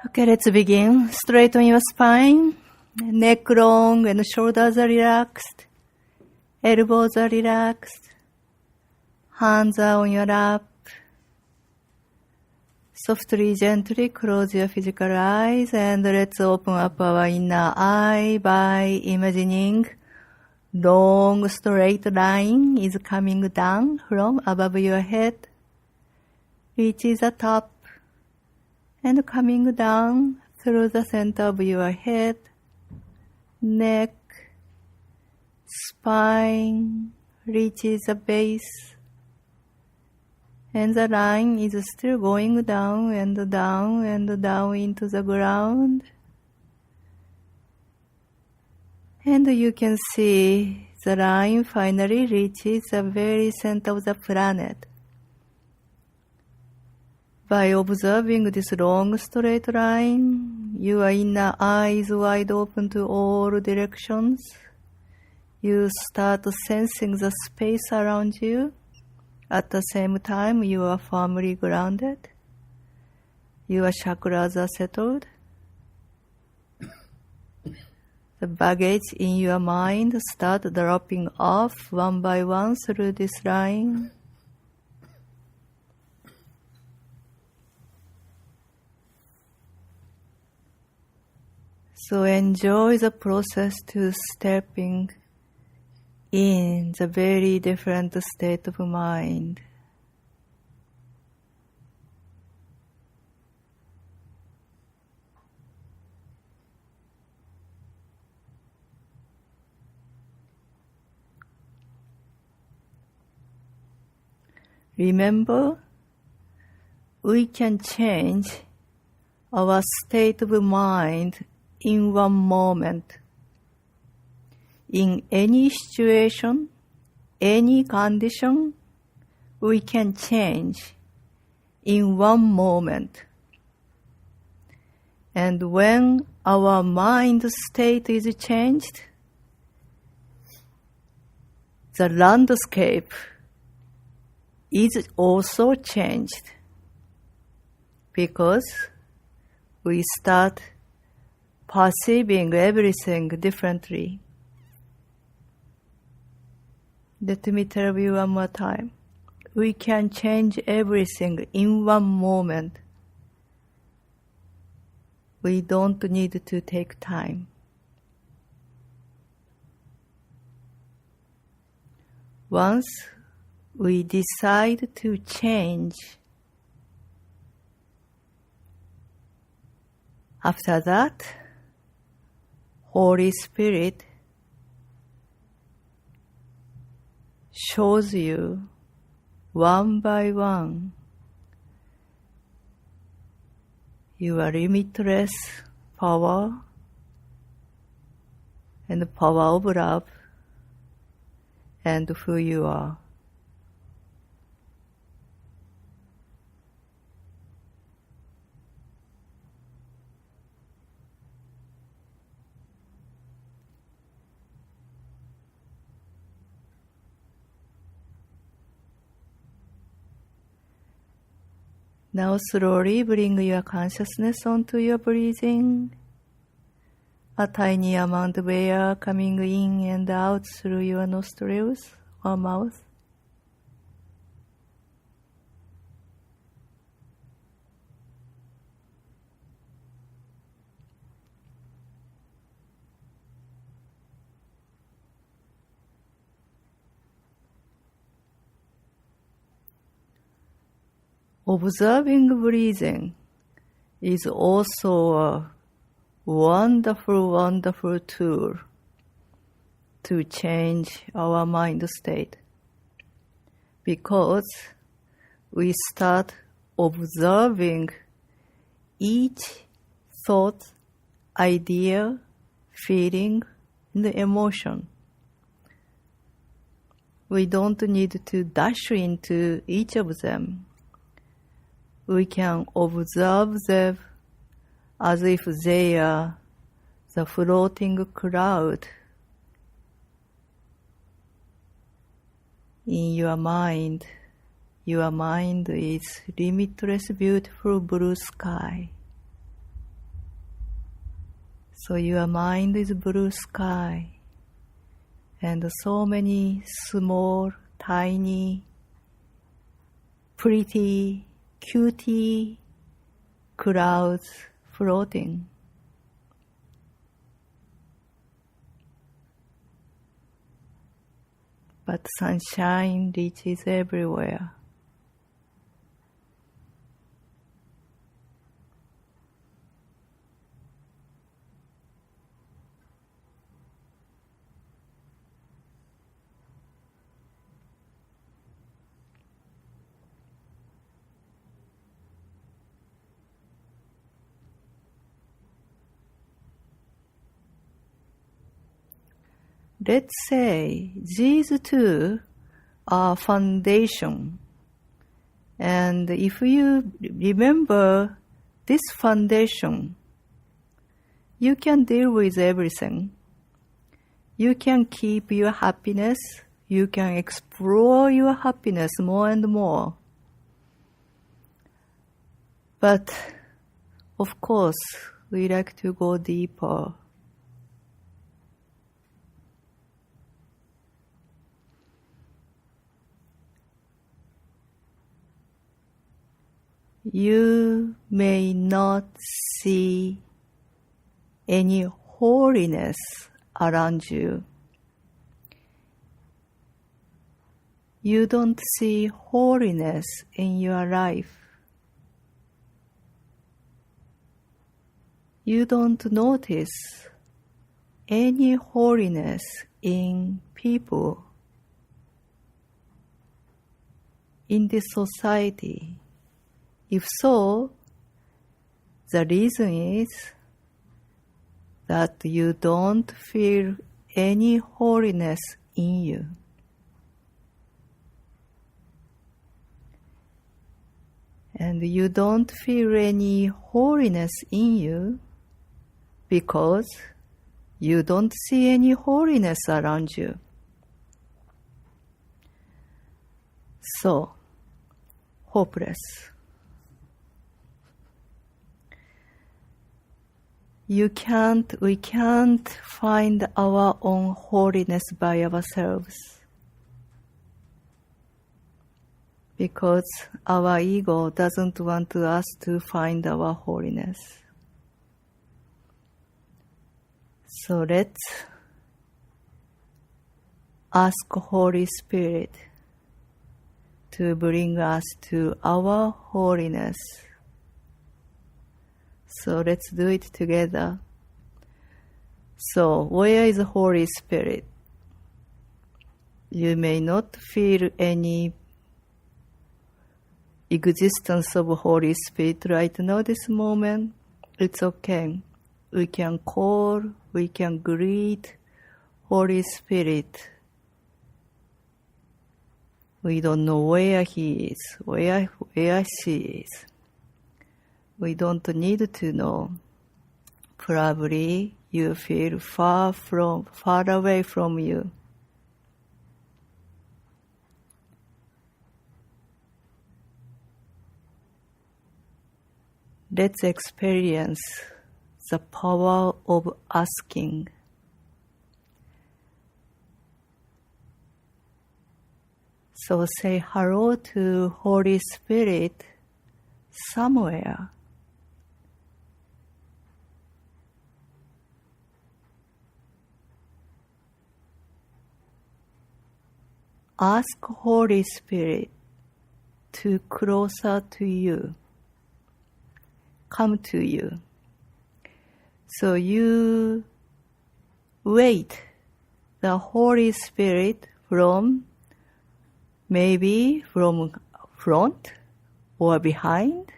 Okay, let's begin. Straighten your spine. Neck long and shoulders are relaxed. Elbows are relaxed. Hands are on your lap. Softly, gently close your physical eyes and let's open up our inner eye by imagining long straight line is coming down from above your head, reaches the top, and coming down through the center of your head, neck, spine, reaches the base, and the line is still going down and down and down into the ground. And you can see the line finally reaches the very center of the planet. By observing this long straight line, your inner eye is wide open to all directions. You start sensing the space around you. At the same time, you are firmly grounded. Your chakras are settled. The baggage in your mind start dropping off one by one through this line. So enjoy the process to stepping in the very different state of mind. Remember, we can change our state of mind in one moment. In any situation, any condition, we can change in one moment. And when our mind state is changed, the landscape is also changed because we start perceiving everything differently. Let me tell you one more time. We can change everything in one moment. We don't need to take time. Once we decide to change, after that, Holy Spirit shows you one by one your limitless power and the power of love and who you are. Now slowly bring your consciousness onto your breathing. A tiny amount of air coming in and out through your nostrils or mouth. Observing breathing is also a wonderful, wonderful tool to change our mind state, because we start observing each thought, idea, feeling, and emotion. We don't need to dash into each of them. We can observe them as if they are the floating cloud in your mind. Your mind is limitless, beautiful blue sky. So your mind is blue sky, and so many small, tiny, pretty, cutie clouds floating. But sunshine reaches everywhere. Let's say these two are foundation. And if you remember this foundation, you can deal with everything. You can keep your happiness. You can explore your happiness more and more. But, of course, we like to go deeper. You may not see any holiness around you. You don't see holiness in your life. You don't notice any holiness in people, in this society. If so, the reason is that you don't feel any holiness in you. And you don't feel any holiness in you because you don't see any holiness around you. So, hopeless. We can't find our own holiness by ourselves because our ego doesn't want us to find our holiness. So let's ask Holy Spirit to bring us to our holiness. So let's do it together. So where is the Holy Spirit? You may not feel any existence of Holy Spirit right now, this moment. It's okay. We can call, we can greet Holy Spirit. We don't know where He is, where she is. We don't need to know. Probably you feel far away from you. Let's experience the power of asking. So say hello to Holy Spirit somewhere. Ask Holy Spirit to closer to you, come to you. So you wait the Holy Spirit maybe from front or behind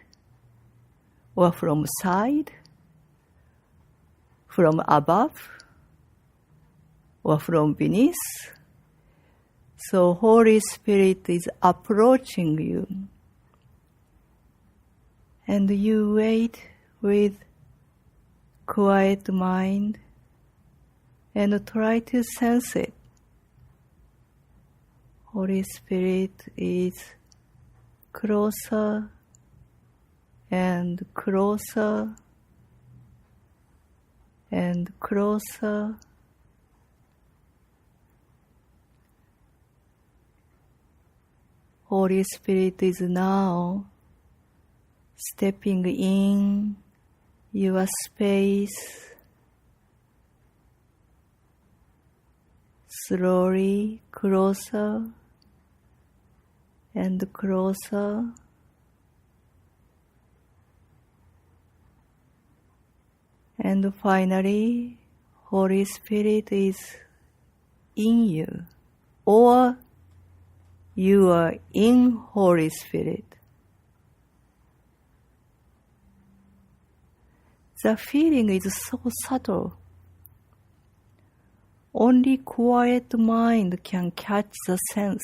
or from side, from above or from beneath. So Holy Spirit is approaching you. And you wait with quiet mind and try to sense it. Holy Spirit is closer and closer and closer. Holy Spirit is now stepping in your space, slowly closer and closer. And finally, Holy Spirit is in you, or you are in Holy Spirit. The feeling is so subtle. Only quiet mind can catch the sense.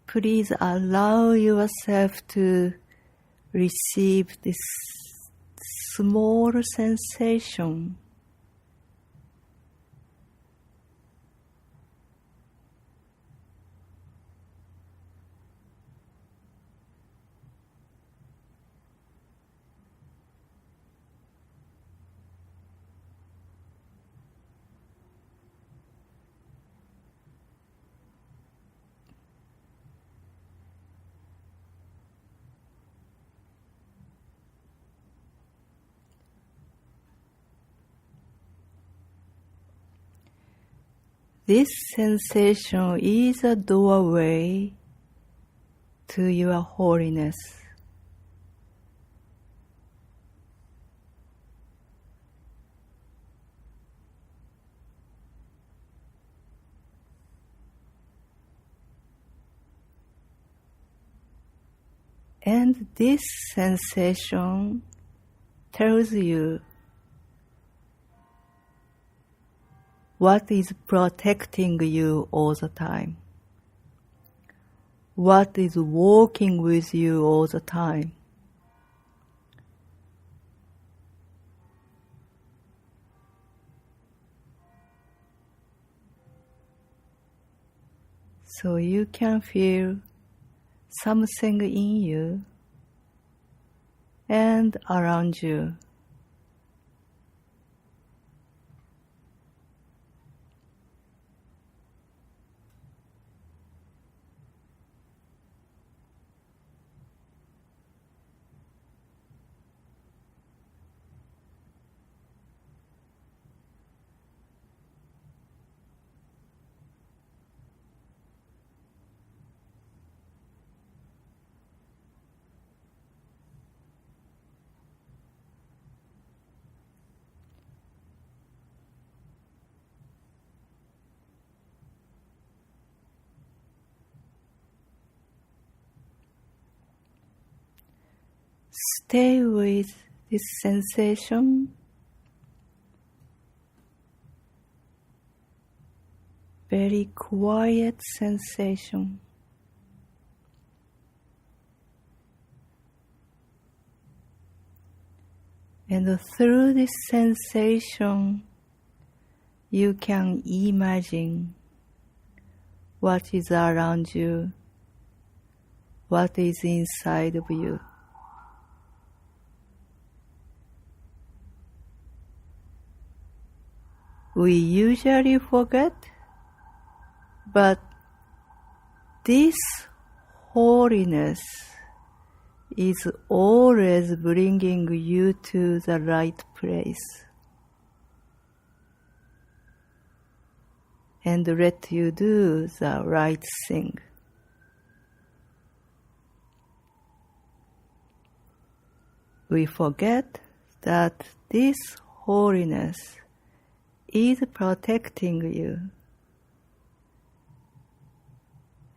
Please allow yourself to receive this small sensation. This sensation is a doorway to your holiness. And this sensation tells you what is protecting you all the time, what is walking with you all the time. So you can feel something in you and around you. Stay with this sensation. Very quiet sensation. And through this sensation, you can imagine what is around you, what is inside of you. We usually forget, but this holiness is always bringing you to the right place and let you do the right thing. We forget that this holiness is protecting you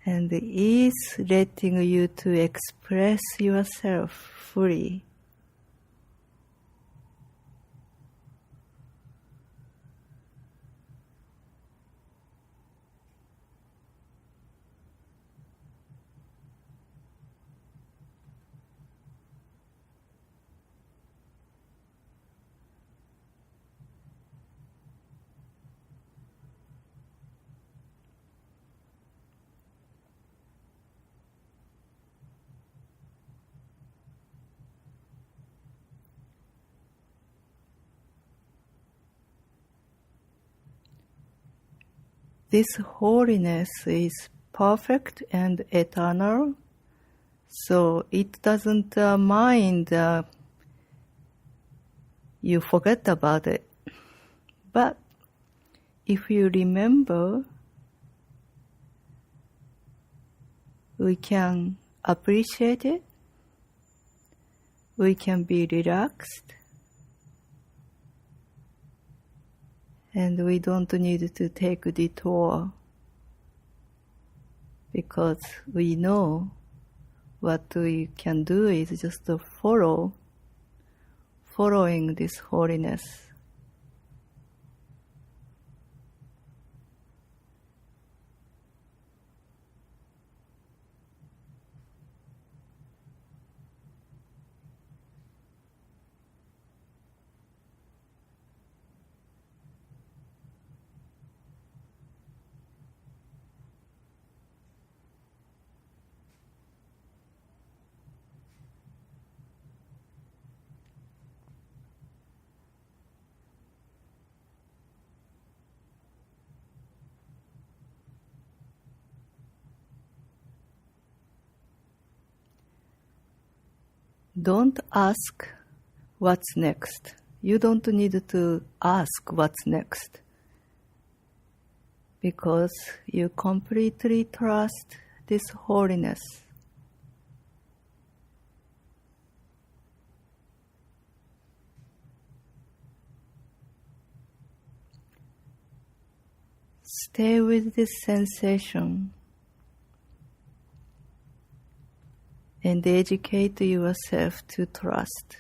and is letting you to express yourself fully. this holiness is perfect and eternal, so it doesn't mind you forget about it. But if you remember, we can appreciate it, we can be relaxed, and we don't need to take a detour because we know what we can do is just to following this holiness. Don't ask what's next. You don't need to ask what's next because you completely trust this holiness. Stay with this sensation and educate yourself to trust.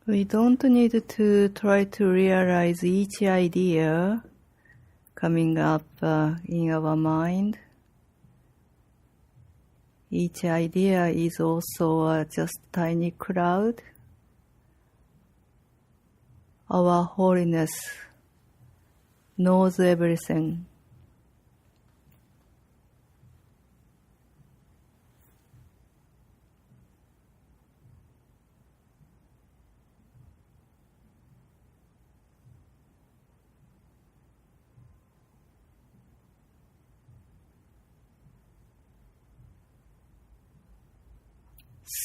We don't need to try to realize each idea coming up in our mind. Each idea is also just a tiny cloud. Our holiness knows everything.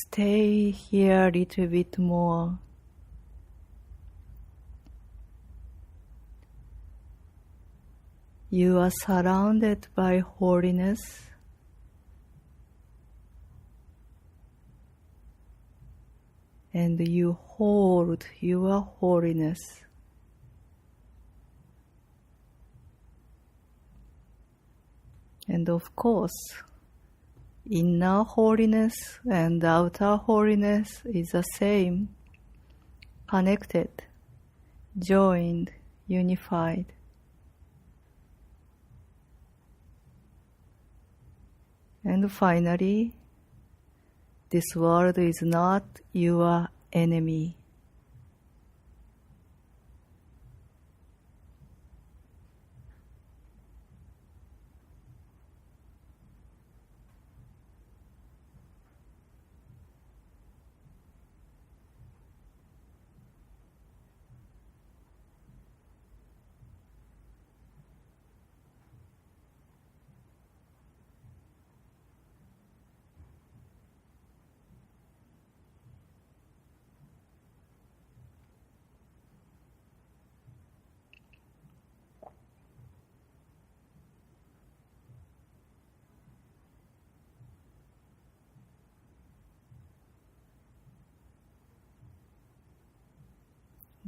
Stay here a little bit more. You are surrounded by holiness. And you hold your holiness. And of course, inner holiness and outer holiness is the same, connected, joined, unified. And finally, this world is not your enemy.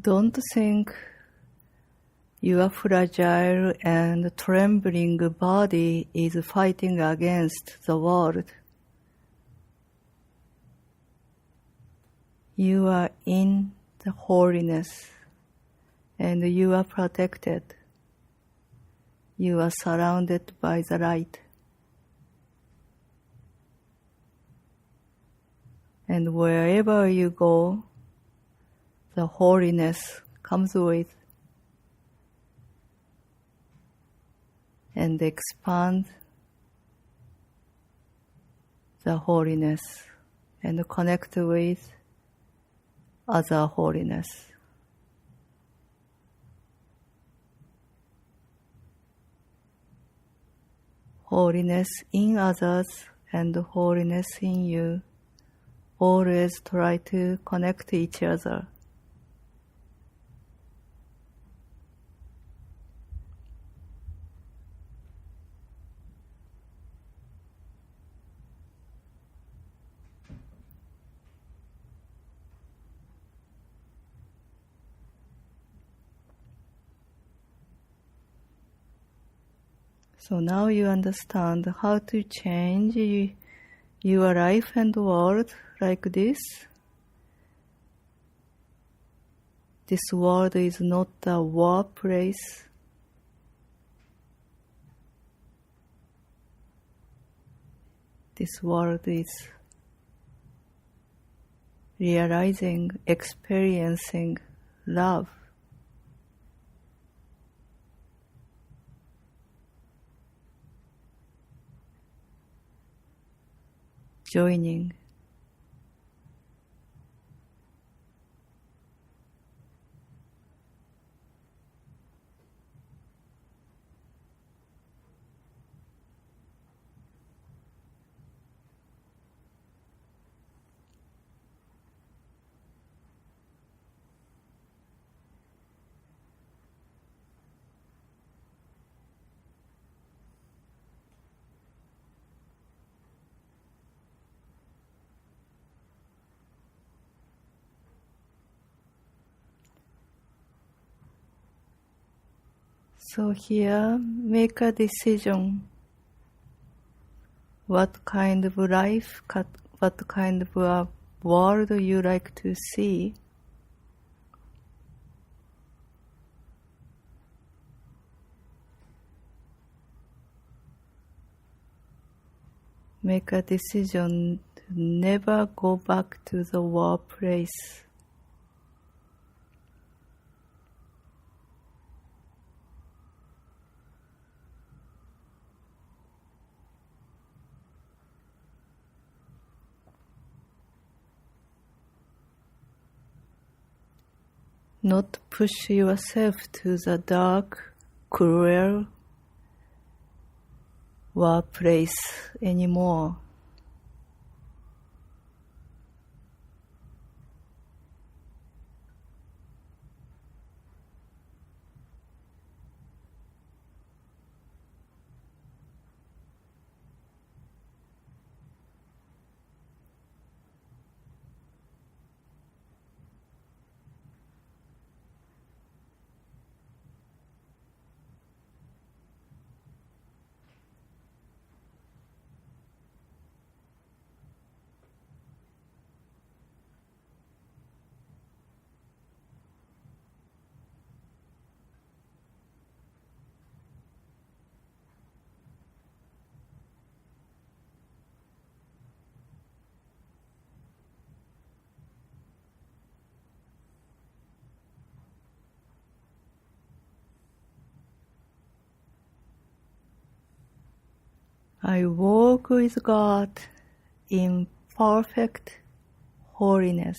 Don't think your fragile and trembling body is fighting against the world. You are in the holiness, and you are protected. You are surrounded by the light. And wherever you go, the holiness comes with and expand the holiness and connect with other holiness. Holiness in others and holiness in you. Always try to connect each other. So now you understand how to change your life and world like this. This world is not a war place. This world is realizing, experiencing love. Joining. So here, make a decision. What kind of life, what kind of a world you like to see. Make a decision to never go back to the war place. Not push yourself to the dark, cruel war place anymore. I walk with God in perfect holiness.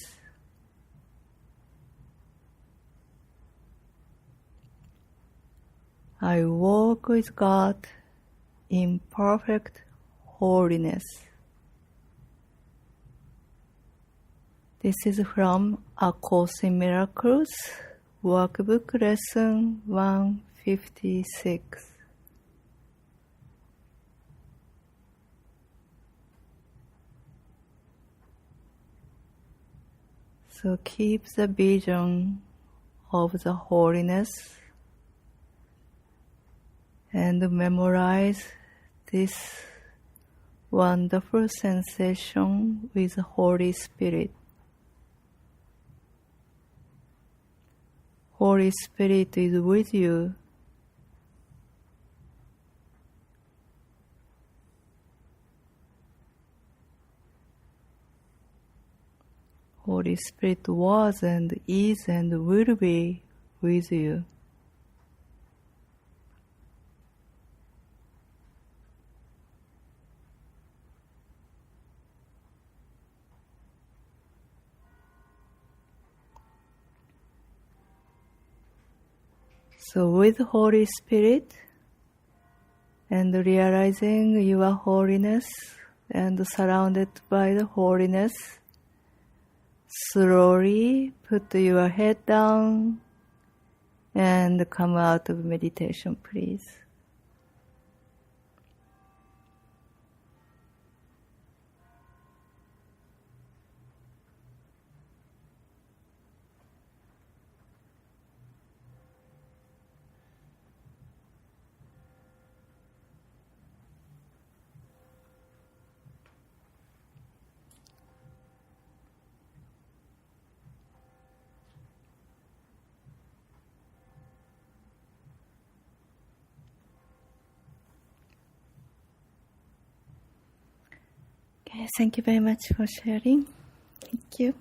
I walk with God in perfect holiness. This is from A Course in Miracles, Workbook Lesson 156. So keep the vision of the holiness and memorize this wonderful sensation with Holy Spirit. Holy Spirit is with you. Holy Spirit was and is and will be with you. So with Holy Spirit and realizing your holiness and surrounded by the holiness, slowly put your head down and come out of meditation, please. Okay, thank you very much for sharing. Thank you.